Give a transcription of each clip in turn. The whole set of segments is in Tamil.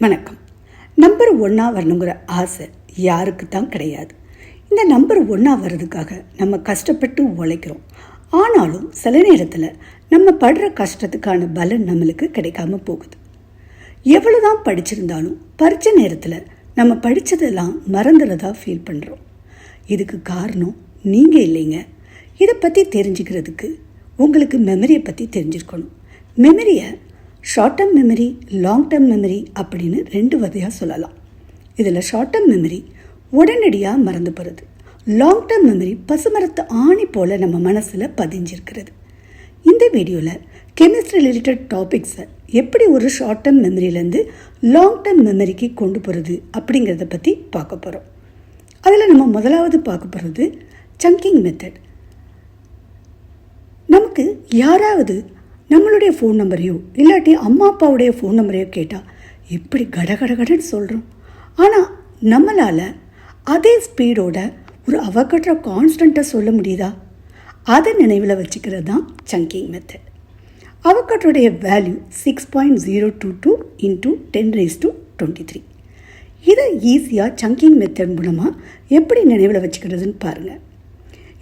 வணக்கம். நம்பர் 1 வரணுங்கிற ஆசை யாருக்கு தான் கிடையாது. இந்த நம்பர் 1 வர்றதுக்காக நம்ம கஷ்டப்பட்டு உழைக்கிறோம். ஆனாலும் சில நேரத்தில் நம்ம படுற கஷ்டத்துக்கான பலன் நம்மளுக்கு கிடைக்காம போகுது. எவ்வளோதான் படிச்சிருந்தாலும் பரீட்சை நேரத்தில் நம்ம படித்ததெல்லாம் மறந்துடுறதா ஃபீல் பண்ணுறோம். இதுக்கு காரணம் நீங்கள் இல்லைங்க. இதை பற்றி தெரிஞ்சுக்கிறதுக்கு உங்களுக்கு மெமரியை பற்றி தெரிஞ்சிருக்கணும். மெமரியை short term memory, long term memory அப்படின்னு 2 வகையாக சொல்லலாம். இதில் ஷார்ட் டேர்ம் மெமரி உடனடியாக மறந்து போகிறது. லாங் டேர்ம் மெமரி பசுமரத்து ஆணி போல் நம்ம மனசில் பதிஞ்சிருக்கிறது. இந்த வீடியோவில் கெமிஸ்ட்ரி ரிலேட்டட் டாபிக்ஸை எப்படி ஒரு ஷார்ட் டேர்ம் மெமரியிலேருந்து லாங் டேர்ம் மெமரிக்கு கொண்டு போகிறது அப்படிங்கிறத பற்றி பார்க்க போகிறோம். அதில் நம்ம முதலாவது பார்க்க போகிறது சங்கிங் மெத்தட். நமக்கு யாராவது நம்மளுடைய ஃபோன் நம்பரையோ இல்லாட்டி அம்மா அப்பாவுடைய ஃபோன் நம்பரையோ கேட்டால் இப்படி கடகடகடன்னு சொல்கிறோம். ஆனால் நம்மளால் அதே ஸ்பீடோட ஒரு அவகட்ற கான்ஸ்டண்ட்டை சொல்ல முடியுதா? அதை நினைவில் வச்சுக்கிறது தான் சங்கிங் மெத்தட். அவகட்ரோடைய வேல்யூ 6.022 × 10⁻23. இதை ஈஸியாக சங்கிங் மெத்தட் மூலமாக எப்படி நினைவில் வச்சுக்கிறதுன்னு பாருங்கள்.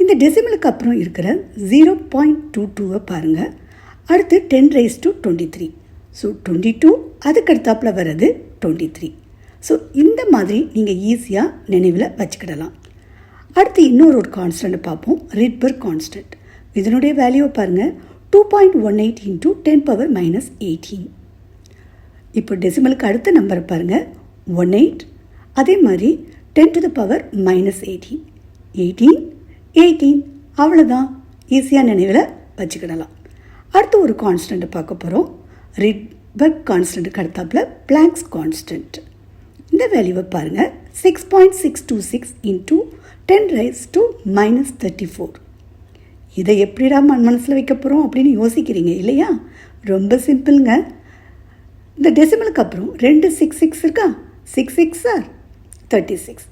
இந்த டெசிமலுக்கு அப்புறம் இருக்கிற 0.22 பாருங்கள். அடுத்து 10⁻23. ஸோ 22, அதுக்கடுத்தாப்பில் வர்றது 23. ஸோ இந்த மாதிரி நீங்கள் ஈஸியாக நினைவில் வச்சுக்கிடலாம். அடுத்து இன்னொரு கான்ஸ்டன்ட் பார்ப்போம், ரிட்பர்க் கான்ஸ்டன்ட். இதனுடைய வேல்யூவை பாருங்கள், 2.18 × 10⁻18. இப்போ டெசிமலுக்கு அடுத்த நம்பரை பாருங்கள், 18. அதே மாதிரி 10⁻−18. 18. அவ்வளோதான், ஈஸியாக நினைவில் வச்சுக்கிடலாம். அடுத்து ஒரு கான்ஸ்டன்ட் பார்க்க போகிறோம், ரிட்பர்க் கான்ஸ்டன்ட்டுக்கு அடுத்தாப்பில் பிளாங்க்ஸ் கான்ஸ்டன்ட். இந்த வேல்யூவை பாருங்கள், 6.626 × 10⁻−34. இதை எப்படிடா மனசில் வைக்க போகிறோம் அப்படின்னு யோசிக்கிறீங்க இல்லையா? ரொம்ப சிம்பிளுங்க. இந்த டெசிமலுக்கு அப்புறம் 2 6 இருக்கா? 6 6 36.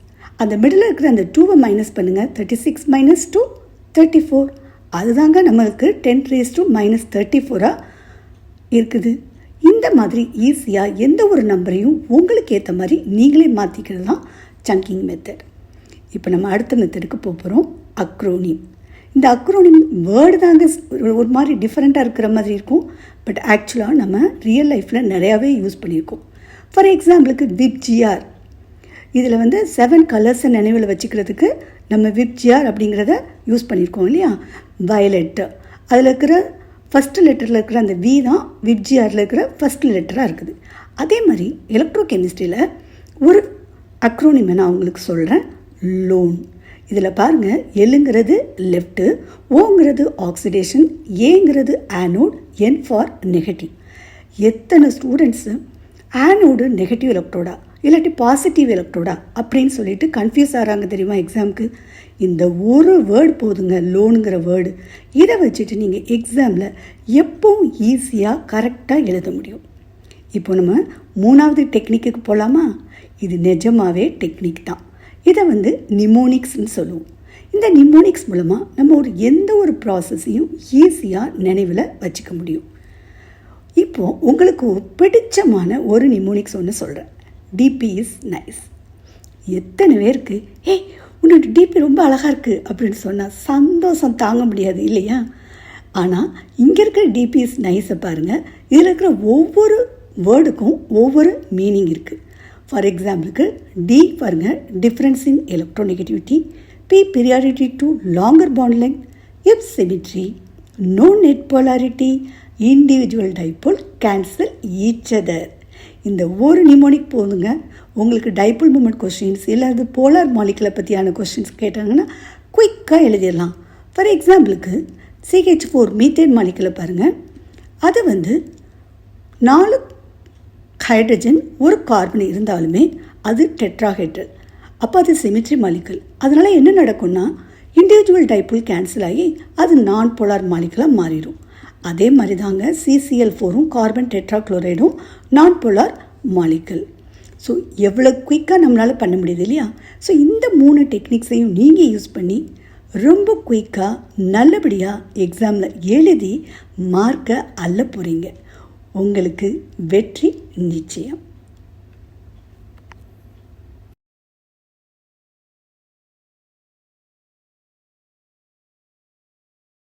அந்த மிடில் இருக்கிற அந்த 2வை மைனஸ் பண்ணுங்கள், 36 - 2 34. அதுதாங்க நம்மளுக்கு 10⁻−34 இருக்குது. இந்த மாதிரி ஈஸியாக எந்த ஒரு நம்பரையும் உங்களுக்கு ஏற்ற மாதிரி நீங்களே மாற்றிக்கிறது தான் சங்கிங் மெத்தட். இப்போ நம்ம அடுத்த மெத்தடுக்கு போகிறோம், அக்ரோனிம். இந்த அக்ரோனிம் வேர்டு தாங்க ஒரு மாதிரி டிஃப்ரெண்ட்டாக இருக்கிற மாதிரி இருக்கும். பட் ஆக்சுவலாக நம்ம ரியல் லைஃப்பில் நிறையாவே யூஸ் பண்ணியிருக்கோம். ஃபார் எக்ஸாம்பிளுக்கு விப்ஜிஆர். இதில் 7 கலர்ஸை நினைவில் வச்சுக்கிறதுக்கு நம்ம விப்ஜிஆர் அப்படிங்கிறத யூஸ் பண்ணியிருக்கோம் இல்லையா? வயலட், அதில் இருக்கிற ஃபஸ்ட்டு லெட்டரில் இருக்கிற அந்த வி தான் விப்ஜிஆரில் இருக்கிற ஃபஸ்ட் லெட்டராக இருக்குது. அதே மாதிரி எலக்ட்ரோ கெமிஸ்ட்ரியில் ஒரு அக்ரோனிமை நான் உங்களுக்கு சொல்கிறேன், லோன். இதில் பாருங்கள், எல்லுங்கிறது லெஃப்ட்டு, ஓங்கிறது ஆக்சிடேஷன், ஏங்கிறது ஆனோட், என் ஃபார் நெகட்டிவ். எத்தனை ஸ்டூடெண்ட்ஸு ஆனோடு நெகட்டிவ் எலக்ட்ரோடா இல்லாட்டி பாசிட்டிவ் எலக்ட்ரோடா அப்படின்னு சொல்லிட்டு கன்ஃபியூஸ் ஆகிறாங்க தெரியுமா எக்ஸாமுக்கு? இந்த ஒரு வேர்டு போதுங்க, லோனுங்கிற வேர்டு. இதை வச்சுட்டு நீங்கள் எக்ஸாமில் எப்பவும் ஈஸியாக கரெக்டாக எழுத முடியும். இப்போ நம்ம 3வது டெக்னிக்கு போகலாமா? இது நிஜமாகவே டெக்னிக் தான். இதை நிமோனிக்ஸ்ன்னு சொல்லுவோம். இந்த நிமோனிக்ஸ் மூலமாக நம்ம எந்த ஒரு ப்ராசஸையும் ஈஸியாக நினைவில் வச்சுக்க முடியும். இப்போது உங்களுக்கு பிடிச்சமான ஒரு நிமோனிக்ஸ் ஒன்று சொல்கிறேன், டிபி இஸ் நைஸ். எத்தனை பேருக்கு உன்னோட டிபி ரொம்ப அழகாக இருக்குது அப்படின்னு சொன்னால் சந்தோஷம் தாங்க முடியாது இல்லையா? ஆனால் இங்கே இருக்கிற டிபி இஸ் நைஸை பாருங்கள், இதில் இருக்கிற ஒவ்வொரு வேர்டுக்கும் ஒவ்வொரு மீனிங் இருக்குது. ஃபார் எக்ஸாம்பிளுக்கு டி பாருங்கள், difference in electronegativity. P periodicity to longer bond length. F symmetry. No net polarity. Individual dipole cancel each other. இந்த ஒரு நிமோனிக் போதுங்க, உங்களுக்கு டைபோல் மூமெண்ட் கொஸ்டின்ஸ் இல்லை அது போலார் மாலிகுலை பற்றியான கொஸ்டின்ஸ் கேட்டாங்கன்னா குயிக்காக எழுதிடலாம். ஃபார் எக்ஸாம்பிளுக்கு CH4 மீத்தேன் மாலிகுலை பாருங்கள், அது 4 ஹைட்ரஜன் ஒரு கார்பன் இருந்தாலுமே அது டெட்ராஹெட்ரல். அப்போ அது சிமிட்ரி மாலிகுல். அதனால் என்ன நடக்கும்னா இண்டிவிஜுவல் டைபோல் கேன்சல் ஆகி அது நான் போலார் மாலிகுலாக மாறிடும். அதே மாதிரி தாங்க CCl4ம் கார்பன் டெட்ராக்ளோரைடும் நான் போலார் மாலிகுல். ஸோ எவ்வளோ குயிக்காக நம்மளால் பண்ண முடியுது இல்லையா? ஸோ இந்த 3 டெக்னிக்ஸையும் நீங்கள் யூஸ் பண்ணி ரொம்ப குயிக்காக நல்லபடியாக எக்ஸாமில் எழுதி மார்க்கை அள்ள போகிறீங்க. உங்களுக்கு வெற்றி நிச்சயம்.